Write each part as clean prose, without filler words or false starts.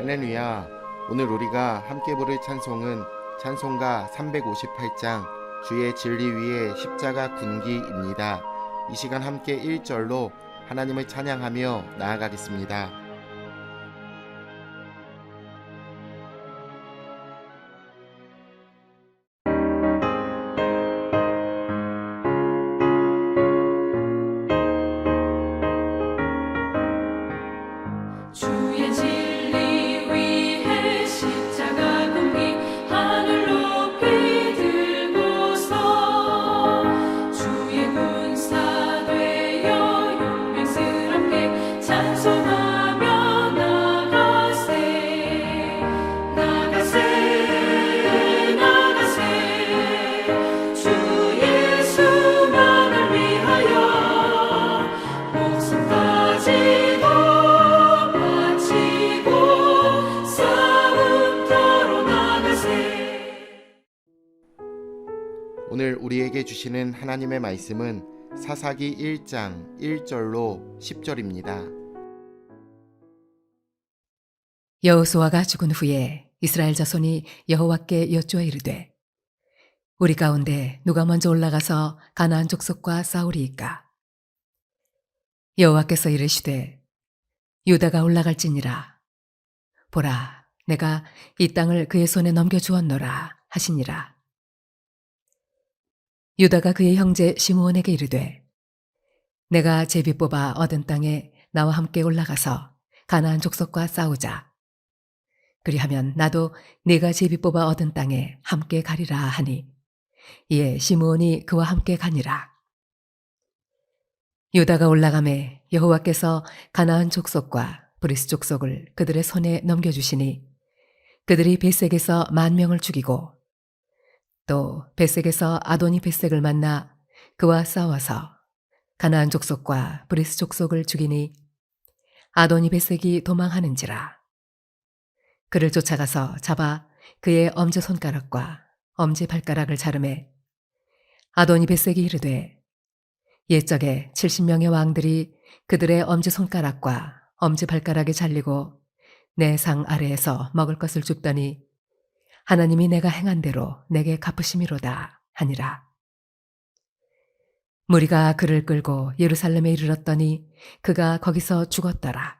할렐루야. 오늘 우리가 함께 부를 찬송은 찬송가 358장 주의 진리 위에 십자가 군기입니다. 이 시간 함께 1절로 하나님을 찬양하며 나아가겠습니다. 주의 진리 위에 십자가 군기 하늘 높이 들고서 주의 군사 되어 용맹스럽게 찬송하며 나가세 나가세 나가세 주 예수만을 위하여 목숨까지 오늘 우리에게 주시는 하나님의 말씀은 사사기 1장 1절로 10절입니다. 여호수아가 죽은 후에 이스라엘 자손이 여호와께 여쭈어 이르되 우리 가운데 누가 먼저 올라가서 가나안 족속과 싸우리이까. 여호와께서 이르시되 유다가 올라갈지니라. 보라, 내가 이 땅을 그의 손에 넘겨주었노라 하시니라. 유다가 그의 형제 시므온에게 이르되 내가 제비 뽑아 얻은 땅에 나와 함께 올라가서 가나안 족속과 싸우자. 그리하면 나도 네가 제비 뽑아 얻은 땅에 함께 가리라 하니 이에 시므온이 그와 함께 가니라. 유다가 올라가매 여호와께서 가나안 족속과 브리스 족속을 그들의 손에 넘겨주시니 그들이 베색에서 10,000명을 죽이고 또 베색에서 아도니 베색을 만나 그와 싸워서 가나안 족속과 브리스 족속을 죽이니 아도니 베색이 도망하는지라. 그를 쫓아가서 잡아 그의 엄지손가락과 엄지발가락을 자르매 아도니 베색이 이르되 옛적에 70명의 왕들이 그들의 엄지손가락과 엄지발가락에 잘리고 내 상 아래에서 먹을 것을 줍더니 하나님이 내가 행한 대로 내게 갚으심이로다 하니라. 무리가 그를 끌고 예루살렘에 이르렀더니 그가 거기서 죽었더라.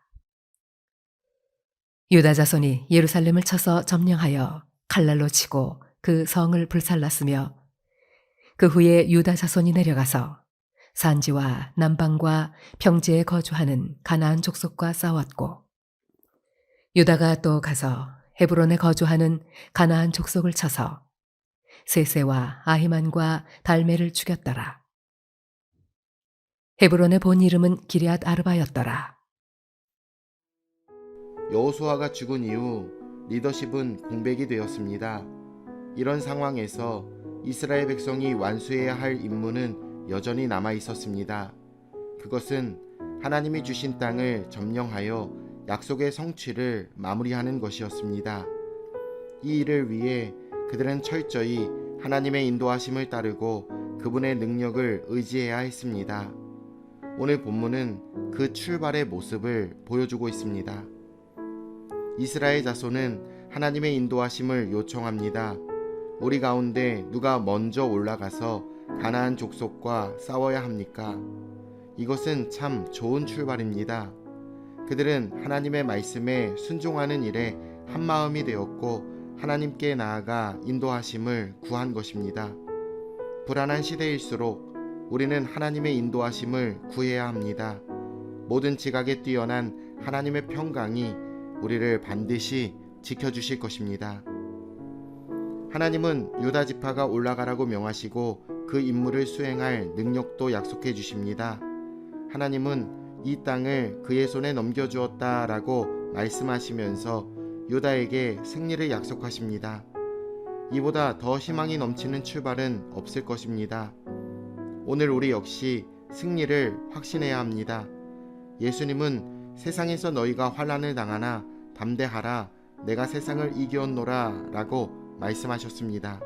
유다 자손이 예루살렘을 쳐서 점령하여 칼날로 치고 그 성을 불살랐으며 그 후에 유다 자손이 내려가서 산지와 남방과 평지에 거주하는 가나안 족속과 싸웠고 유다가 또 가서 헤브론에 거주하는 가나안 족속을 쳐서 세세와 아히만과 달메를 죽였더라. 헤브론의 본 이름은 기럇 아르바였더라. 여호수아가 죽은 이후 리더십은 공백이 되었습니다. 이런 상황에서 이스라엘 백성이 완수해야 할 임무는 여전히 남아 있었습니다. 그것은 하나님이 주신 땅을 점령하여 약속의 성취를 마무리하는 것이었습니다. 이 일을 위해 그들은 철저히 하나님의 인도하심을 따르고 그분의 능력을 의지해야 했습니다. 오늘 본문은 그 출발의 모습을 보여주고 있습니다. 이스라엘 자손은 하나님의 인도하심을 요청합니다. 우리 가운데 누가 먼저 올라가서 가나안 족속과 싸워야 합니까? 이것은 참 좋은 출발입니다. 그들은 하나님의 말씀에 순종하는 일에 한마음이 되었고 하나님께 나아가 인도하심을 구한 것입니다. 불안한 시대일수록 우리는 하나님의 인도하심을 구해야 합니다. 모든 지각에 뛰어난 하나님의 평강이 우리를 반드시 지켜주실 것입니다. 하나님은 유다 지파가 올라가라고 명하시고 그 임무를 수행할 능력도 약속해 주십니다. 하나님은 이 땅을 그의 손에 넘겨주었다라고 말씀하시면서 유다에게 승리를 약속하십니다. 이보다 더 희망이 넘치는 출발은 없을 것입니다. 오늘 우리 역시 승리를 확신해야 합니다. 예수님은 세상에서 너희가 환난을 당하나 담대하라 내가 세상을 이기었노라 라고 말씀하셨습니다.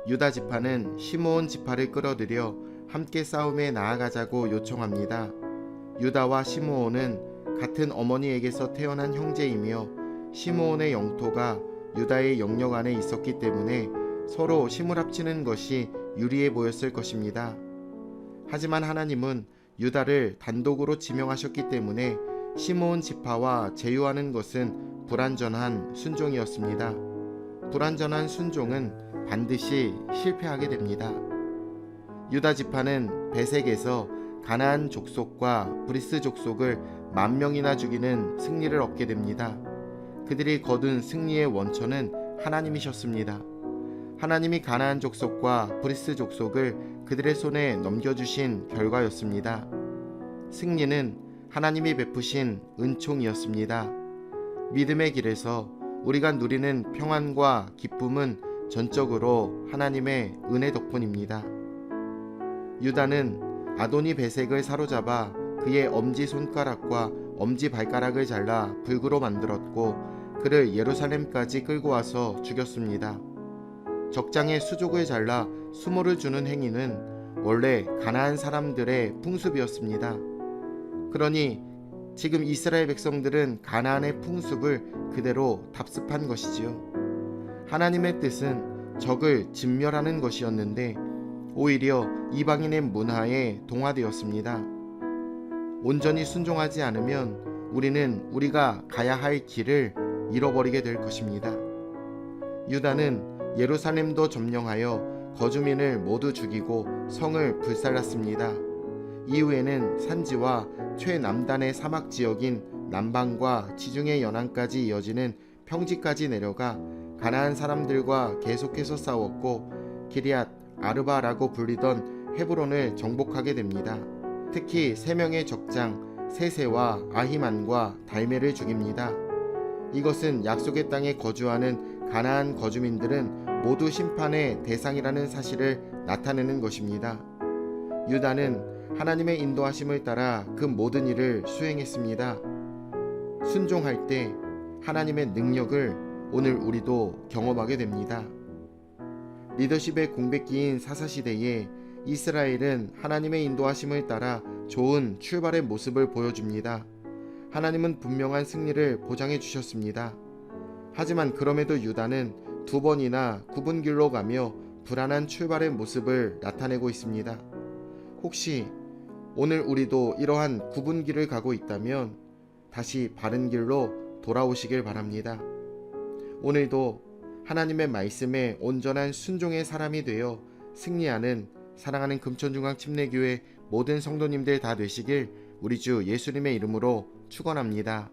유다 지파는 시므온 지파를 끌어들여 함께 싸움에 나아가자고 요청합니다. 유다와 시므온은 같은 어머니에게서 태어난 형제이며 시므온의 영토가 유다의 영역 안에 있었기 때문에 서로 힘을 합치는 것이 유리해 보였을 것입니다. 하지만 하나님은 유다를 단독으로 지명하셨기 때문에 시므온 지파와 제휴하는 것은 불완전한 순종이었습니다. 불완전한 순종은 반드시 실패하게 됩니다. 유다 지파는 베색에서 가나안 족속과 브리스 족속을 10,000명이나 죽이는 승리를 얻게 됩니다. 그들이 거둔 승리의 원천은 하나님이셨습니다. 하나님이 가나안 족속과 브리스 족속을 그들의 손에 넘겨주신 결과였습니다. 승리는 하나님이 베푸신 은총이었습니다. 믿음의 길에서 우리가 누리는 평안과 기쁨은 전적으로 하나님의 은혜 덕분입니다. 유다는 아도니 베색을 사로잡아 그의 엄지손가락과 엄지발가락을 잘라 불구로 만들었고 그를 예루살렘까지 끌고 와서 죽였습니다. 적장의 수족을 잘라 수모를 주는 행위는 원래 가나안 사람들의 풍습이었습니다. 그러니 지금 이스라엘 백성들은 가나안의 풍습을 그대로 답습한 것이지요. 하나님의 뜻은 적을 진멸하는 것이었는데 오히려 이방인의 문화에 동화되었습니다. 온전히 순종하지 않으면 우리는 우리가 가야 할 길을 잃어버리게 될 것입니다. 유다는 예루살렘도 점령하여 거주민을 모두 죽이고 성을 불살랐습니다. 이후에는 산지와 최남단의 사막 지역인 남방과 지중해 연안까지 이어지는 평지까지 내려가 가나안 사람들과 계속해서 싸웠고 기럇 아르바라고 불리던 헤브론을 정복하게 됩니다. 특히 3명의 적장 세세와 아히만과 달메를 죽입니다. 이것은 약속의 땅에 거주하는 가나안 거주민들은 모두 심판의 대상이라는 사실을 나타내는 것입니다. 유다는 하나님의 인도하심을 따라 그 모든 일을 수행했습니다. 순종할 때 하나님의 능력을 오늘 우리도 경험하게 됩니다. 리더십의 공백기인 사사시대에 이스라엘은 하나님의 인도하심을 따라 좋은 출발의 모습을 보여줍니다. 하나님은 분명한 승리를 보장해 주셨습니다. 하지만 그럼에도 유다는 2번이나 굽은 길로 가며 불안한 출발의 모습을 나타내고 있습니다. 혹시 오늘 우리도 이러한 굽은 길을 가고 있다면 다시 바른 길로 돌아오시길 바랍니다. 오늘도 하나님의 말씀에 온전한 순종의 사람이 되어 승리하는 사랑하는 금천중앙침례교회 모든 성도님들 다 되시길 우리 주 예수님의 이름으로 축원합니다.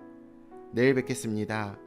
내일 뵙겠습니다.